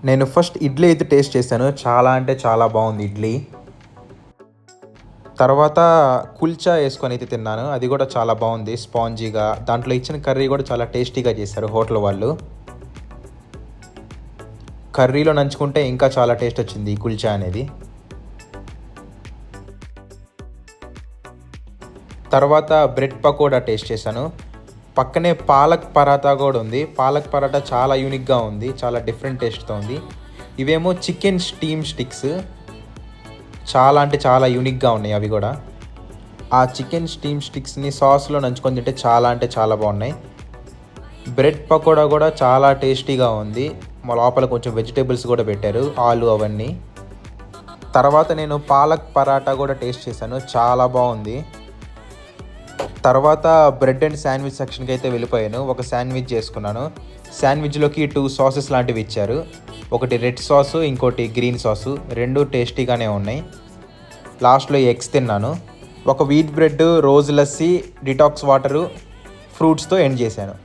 నేను ఫస్ట్ ఇడ్లీ అయితే టేస్ట్ చేశాను. చాలా అంటే చాలా బాగుంది ఇడ్లీ. తర్వాత కుల్చా వేసుకొని అయితే తిన్నాను. అది కూడా చాలా బాగుంది స్పాంజీగా. దాంట్లో ఇచ్చిన కర్రీ కూడా చాలా టేస్టీగా చేశారు హోటల్ వాళ్ళు. కర్రీలో నంచుకుంటే ఇంకా చాలా టేస్ట్ వచ్చింది ఈ కుల్చా అనేది. తర్వాత బ్రెడ్ పకోడా టేస్ట్ చేశాను. పక్కనే పాలక్ పరాటా కూడా ఉంది. పాలక్ పరాటా చాలా యూనిక్గా ఉంది, చాలా డిఫరెంట్ టేస్ట్తో ఉంది. ఇవేమో చికెన్ స్టీమ్ స్టిక్స్, చాలా అంటే చాలా యూనిక్గా ఉన్నాయి అవి కూడా. ఆ చికెన్ స్టీమ్ స్టిక్స్ని సాస్లో నంచుకొని తింటే చాలా అంటే చాలా బాగున్నాయి. బ్రెడ్ పకోడా కూడా చాలా టేస్టీగా ఉంది. మా లోపల కొంచెం వెజిటేబుల్స్ కూడా పెట్టారు, ఆలు అవన్నీ. తర్వాత నేను పాలక్ పరాటా కూడా టేస్ట్ చేశాను, చాలా బాగుంది. తర్వాత బ్రెడ్ అండ్ శాండ్విచ్ సెక్షన్కి అయితే వెళ్ళిపోయాను. ఒక శాండ్విచ్ చేసుకున్నాను. శాండ్విచ్లోకి 2 సాసెస్ లాంటివి ఇచ్చారు. ఒకటి రెడ్ సాసు, ఇంకోటి గ్రీన్ సాసు. రెండు టేస్టీగానే ఉన్నాయి. లాస్ట్లో ఎగ్స్ తిన్నాను. ఒక wheat bread, rose lassi, detox water, ఫ్రూట్స్తో ఎండ్ చేశాను.